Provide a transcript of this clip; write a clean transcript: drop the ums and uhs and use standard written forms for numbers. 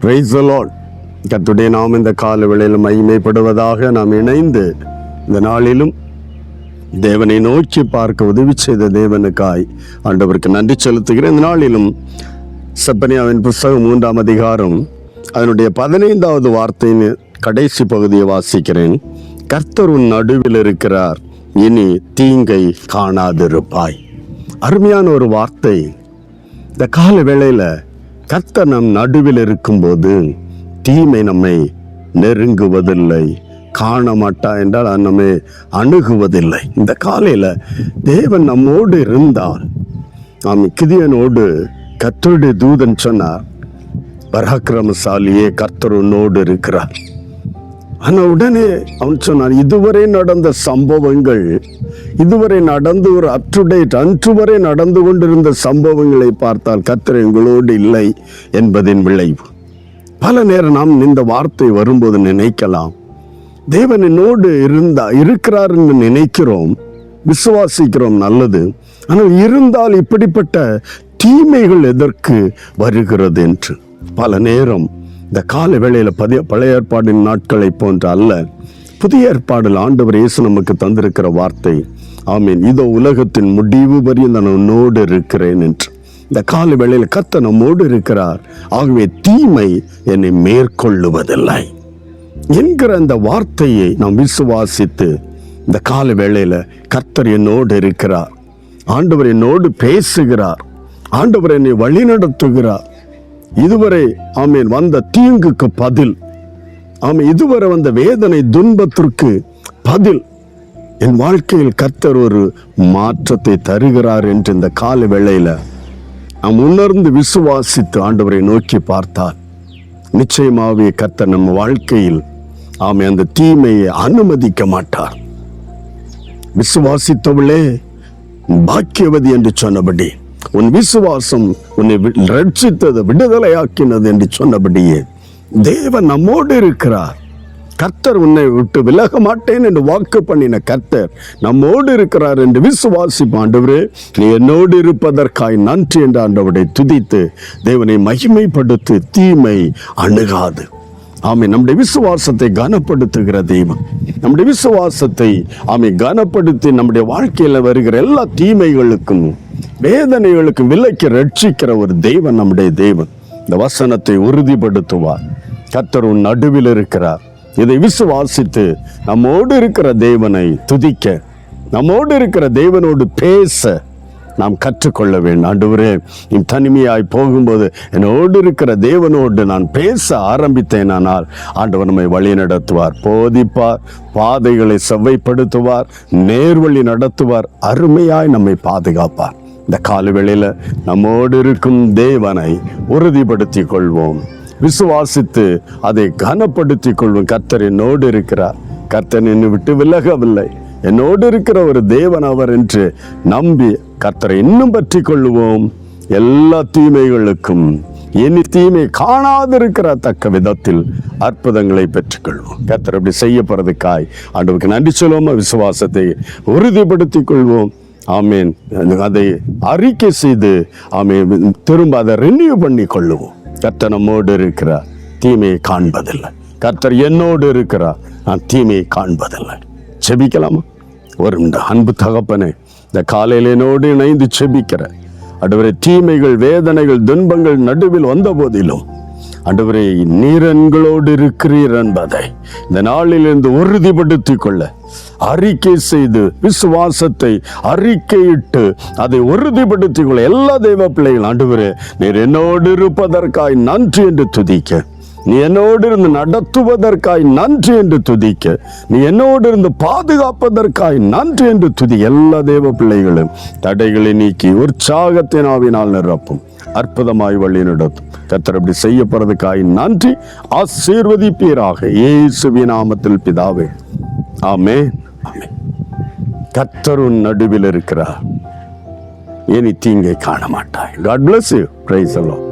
Praise the Lord. கர்த்தருடைய நாம் இந்த கால வேளையில் மகிமைப்படுவதாக நாம் இணைந்து இந்த நாளிலும் தேவனை நோக்கி பார்க்க உதவி செய்த தேவனுக்காய் ஆண்டவருக்கு நன்றி செலுத்துகிறேன். இந்த நாளிலும் செப்பனியாவின் புஸ்தகம் 3ஆம் அதிகாரம் அதனுடைய 15வது வார்த்தையின் கடைசி பகுதியை வாசிக்கிறேன். கர்த்தர் உன் நடுவில் இருக்கிறார், இனி தீங்கை காணாதிருப்பாய். அருமையான ஒரு வார்த்தை. இந்த கால வேளையில கர்த்தர் நம் நடுவில் இருக்கும்போது தீமை நம்மை நெருங்குவதில்லை, காண மாட்டா என்றால் நம்மை அணுகுவதில்லை. இந்த காலையில தேவன் நம்மோடு இருந்தால், நாம் கிதியோனோடு கர்த்தருடைய தூதன் சொன்னார், பராக்கிரமசாலியே கர்த்தர் உன்னோடு இருக்கிறார். ஆனா உடனே அவன் சொன்னான், இதுவரை நடந்த சம்பவங்கள், இதுவரை நடந்து ஒரு அன்று வரை நடந்து கொண்டிருந்த சம்பவங்களை பார்த்தால் கர்த்தர் எங்களோடு இல்லை என்பதின் விளைவு. பல நேரம் நாம் இந்த வார்த்தை வரும்போது நினைக்கலாம், தேவன் என்னோடு இருக்கிறார் என்று நினைக்கிறோம், விசுவாசிக்கிறோம், நல்லது. ஆனால் இருந்தால் இப்படிப்பட்ட தீமைகள் எதற்கு வருகிறது என்று பல நேரம் இந்த கால வேளையில பழைய ஏற்பாடின் நாட்களை போன்ற அல்ல, புதிய ஏற்பாடில் ஆண்டவர் இயேசு நமக்கு தந்திருக்கிற வார்த்தை, ஆமீன், இதோ உலகத்தின் முடிவு வரையும் நான் உன்னோடு இருக்கிறேன் என்று. இந்த கால வேளையில் கர்த்தர் நம்மோடு இருக்கிறார், ஆகவே தீமை என்னை மேற்கொள்ளுவதில்லை என்கிற அந்த வார்த்தையை நாம் விசுவாசித்து இந்த கால வேளையில கர்த்தர் என்னோடு இருக்கிறார், ஆண்டவர் என்னோடு பேசுகிறார், ஆண்டவர் என்னை வழி நடத்துகிறார், இதுவரை ஆமீன் வந்த தீங்குக்கு பதில், ஆமீன் இதுவரை வந்த வேதனை துன்பத்திற்கு பதில், என் வாழ்க்கையில் கர்த்தர் ஒரு மாற்றத்தை தருகிறார் என்று இந்த கால வேளையில நாம் உணர்ந்து விசுவாசித்து ஆண்டவரை நோக்கி பார்த்தால் நிச்சயமாகவே கர்த்தர் நம்ம வாழ்க்கையில் அந்த தீமையை அனுமதிக்க மாட்டார். விசுவாசித்தவளே பாக்கியவதி என்று சொன்னபடி, உன் விசுவாசம் உன்னை ரட்சித்தது, விடுதலையாக்கினது என்று சொன்னபடியே தேவன் நம்மோடு இருக்கிறார். கர்த்தர் உன்னை விட்டு விலக மாட்டேன் என்று வாக்கு பண்ணின கர்த்தர் நம்மோடு இருக்கிறார் என்று விசுவாசிப்போம். ஆண்டவரே, நீ என்னோடு இருப்பதற்காய் நன்றி என்று ஆண்டவரை துதித்து தேவனை மகிமைப்படுத்தி தீமை அணுகாது. ஆமென். நம்முடைய விசுவாசத்தை கனப்படுத்துகிற தெய்வம், நம்முடைய விசுவாசத்தை கனப்படுத்தி நம்முடைய வாழ்க்கையில் வருகிற எல்லா தீமைகளுக்கும் வேதனைகளுக்கும் விலக்கி ரட்சிக்கிற ஒரு தெய்வன் நம்முடைய தேவன். இந்த வசனத்தை உறுதிப்படுத்துவார். கர்த்தர் உன் நடுவில் இருக்கிறார். இதை விசுவாசித்து நம்மோடு இருக்கிற தேவனை துதிக்க, நம்மோடு இருக்கிற தேவனோடு பேச நாம் கற்றுக்கொள்ள வேண்டும். ஆண்டவரே, நீ தனிமையாய் போகும்போது என்னோடு இருக்கிற தேவனோடு நான் பேச ஆரம்பித்தேனானால் ஆண்டவர் நம்மை வழி நடத்துவார், போதிப்பார், பாதைகளை செவ்வைப்படுத்துவார், நேர்வழி நடத்துவார், அருமையாய் நம்மை பாதுகாப்பார். இந்த காலவேளையில நம்மோடு இருக்கும் தேவனை உறுதிப்படுத்தி கொள்வோம், விசுவாசித்து அதை கனப்படுத்தி கொள்வோம். கர்த்தர் என்னோடு இருக்கிறார், கர்த்தர் என்னை விட்டு விலகவில்லை, என்னோடு இருக்கிற ஒரு தேவன் அவர் என்று நம்பி கர்த்தரை இன்னும் பற்றி கொள்ளுவோம். எல்லா தீமைகளுக்கும் இனி தீமை காணாதிருக்கிற தக்க விதத்தில் அற்புதங்களை பெற்றுக்கொள்வோம். கர்த்தர் அப்படி செய்யப்படுறதுக்காய் ஆண்டவருக்கு நன்றி சொல்லுவோம். விசுவாசத்தை உறுதிப்படுத்தி கொள்வோம். ஆமீன். அதை அறிக்கை செய்து ஆமீன் திரும்ப அதை ரினியூ பண்ணி கொள்ளுவோம். கர்த்தர் நம்மோடு இருக்கிறார், தீமையை காண்பதில்லை. கர்த்தர் என்னோடு இருக்கிறார், நான் தீமையை காண்பதில்லை. செபிக்கலாமா? ஒரு அன்பு தகப்பனே, இந்த காலையில் என்னோடு இணைந்து செபிக்கிற ஆண்டவரே, தீமைகள், வேதனைகள், துன்பங்கள் நடுவில் வந்த போதிலும் ஆண்டவரே, நீர் எங்களோடு இருக்கிறீர் என்பதை இந்த நாளிலிருந்து உறுதிப்படுத்தி கொள்ள அறிக்கை செய்து விசுவாசத்தை அறிக்கையிட்டு அதை உறுதிப்படுத்திக் கொள்ள எல்லா தெய்வ பிள்ளைகள் ஆண்டவரே, நீர் என்னோடு இருப்பதற்காய் நன்றி என்று துதிக்க, நீ என்னோடு இருந்து நடத்துவதற்காய் நன்றி என்று துதிக்க, நீ என்னோடு இருந்து பாதுகாப்பதற்காய் நன்றி என்று துதி. எல்லா தேவ பிள்ளைகளும் தடைகளை நீக்கி உற்சாகத்தின் ஆவினால் நிரப்பும், அற்புதமாய் வழி நடத்தும். கர்த்தர் அப்படி செய்யப்படுறதுக்காய் நன்றி. ஆசீர்வதிப்பீராக இயேசுவின் நாமத்தில் பிதாவே, ஆமென். ஆமென். கர்த்தர் உன் நடுவில் இருக்கிறார், இனி தீங்கை காண மாட்டாய். God bless you. Praise the Lord.